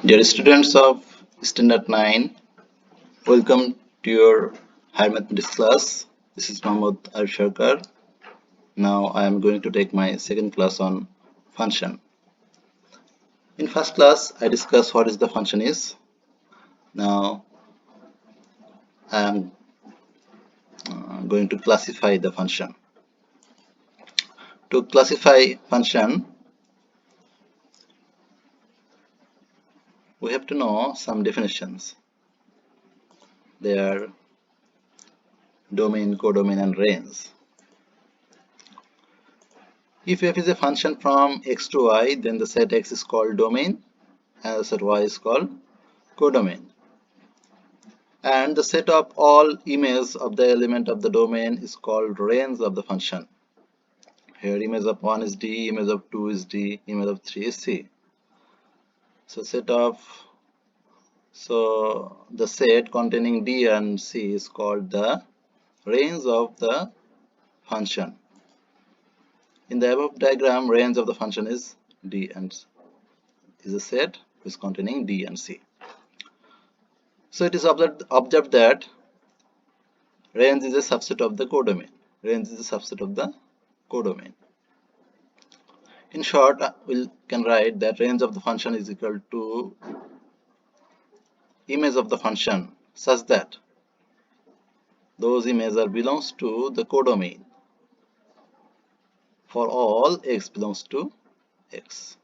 Dear students of Standard 9, welcome to your higher mathematics class. This is Mohammad Arif. Now I am going to take my second class on function. In first class, I discussed what is the function is. Now I am going to classify the function. To classify function, we have to know some definitions. They are domain, codomain, and range. If f is a function from x to y, then the set x is called domain and the set y is called codomain. And the set of all images of the element of the domain is called range of the function. Here image of 1 is D, image of 2 is D, image of 3 is C. So the set containing D and C is called the range of the function. In the above diagram, range of the function is D and is a set which is containing D and C. So it is observed that range is a subset of the codomain. Range is a subset of the codomain. In short, we can write that range of the function is equal to image of the function such that those images belongs to the codomain for all x belongs to x.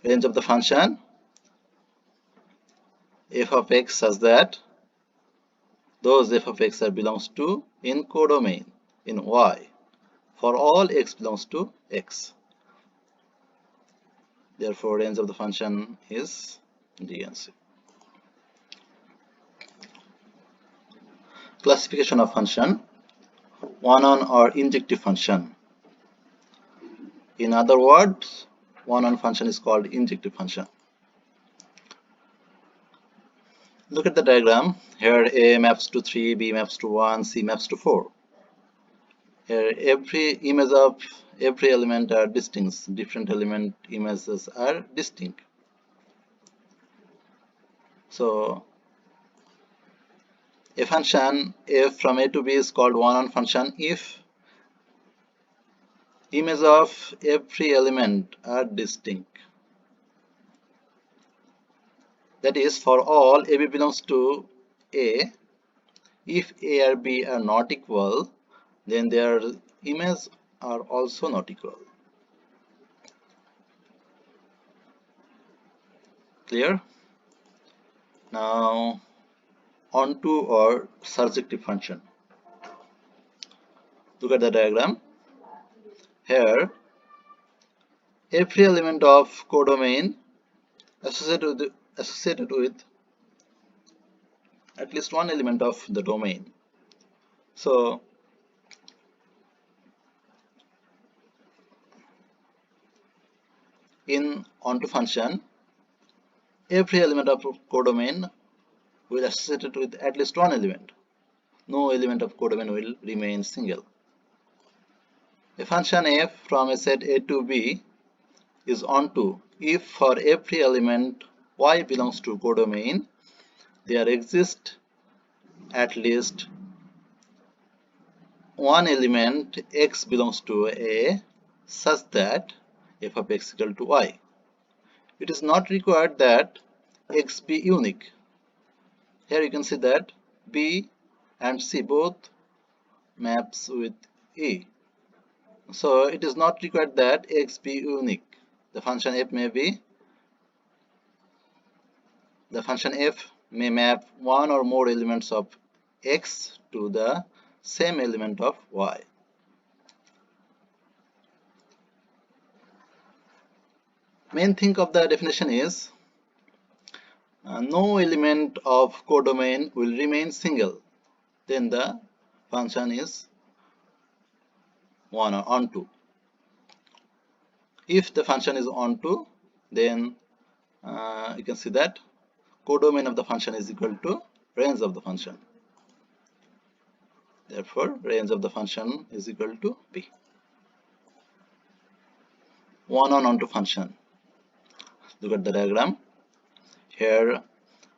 Range of the function f of x such that those f of x belongs to in codomain in y for all x belongs to x. Therefore, range of the function is D and C. Classification of function: one-on or injective function. In other words, one-on function is called injective function. Look at the diagram. Here A maps to 3, B maps to 1, C maps to 4. Here every image of every element are distinct. Different element images are distinct. So a function f from A to B is called one-on function if images of every element are distinct. That is, for all AB belongs to A, if A or B are not equal, then their images are also not equal. Clear? Now onto our surjective function. Look at the diagram. Here every element of codomain associated with at least one element of the domain. So in onto function, every element of codomain will associated with at least one element. No element of codomain will remain single. A function f from a set A to B is onto if for every element y belongs to codomain, there exists at least one element x belongs to A such that f of x equal to y. It is not required that x be unique. Here you can see that B and C both maps with E. So it is not required that x be unique. The function f may map one or more elements of x to the same element of y. Main thing of the definition is no element of codomain will remain single. Then the function is one or onto. If the function is onto, then you can see that codomain of the function is equal to range of the function. Therefore, range of the function is equal to B. one-on onto function. Look at the diagram. Here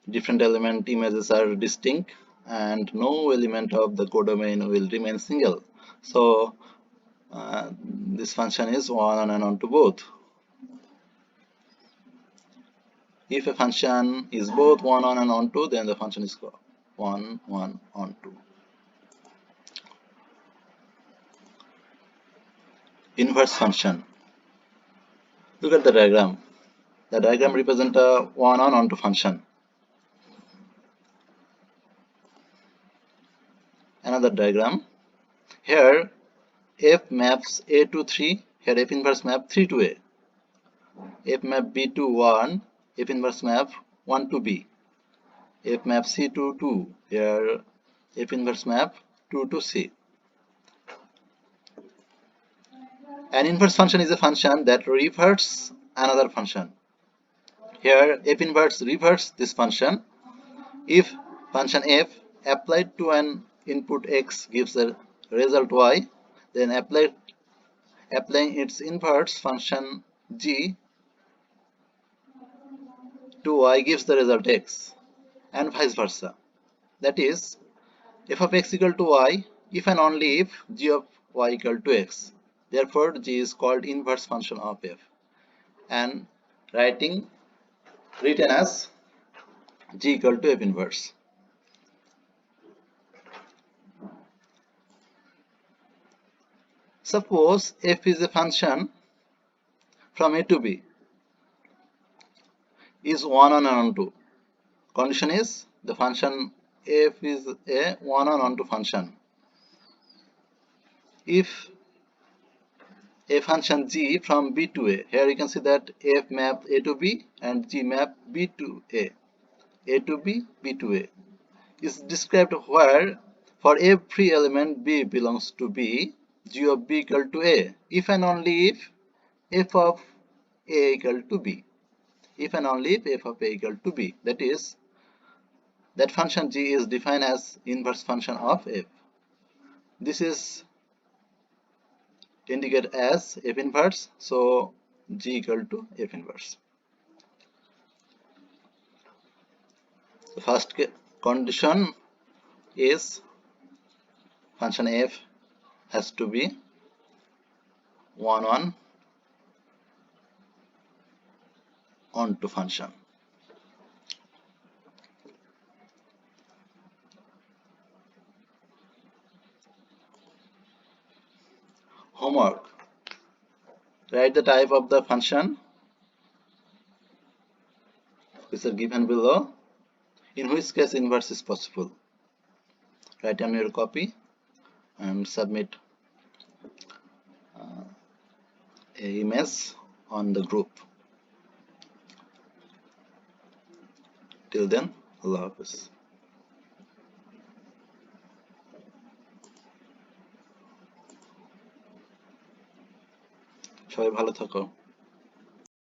different element images are distinct and no element of the codomain will remain single. So this function is one-on and onto both. If a function is both one-on and onto, then the function is called one-one onto. Inverse function. Look at the diagram. The diagram represents a one-on onto function. Another diagram. Here f maps a to 3. Here f inverse map 3 to a. F map b to 1. F inverse map 1 to b. F map c to 2. Here f inverse map 2 to c. An inverse function is a function that reverses another function. Here f inverse reverses this function. If function f applied to an input x gives a result y, then applying its inverse function g to y gives the result x, and vice versa. That is, f of x equal to y if and only if g of y equal to x. Therefore, g is called inverse function of f, and written as g equal to f inverse. Suppose f is a function from a to b, is one-on and onto. Condition is the function f is a one-on onto function. If a function g from b to a, here you can see that f map a to b and g map b to a to b, b to a, is described where for every element b belongs to b, g of b equal to a, if and only if f of a equal to b. If and only if f of a equal to b. That is, that function g is defined as inverse function of f. This is indicated as f inverse, so g equal to f inverse. The first condition is function f has to be one-on onto function. Homework. Write the type of the function which are given below, in which case inverse is possible. Write on your copy and submit a image on the group. Till then, Allah Hafiz. সবাই ভালো থাকো।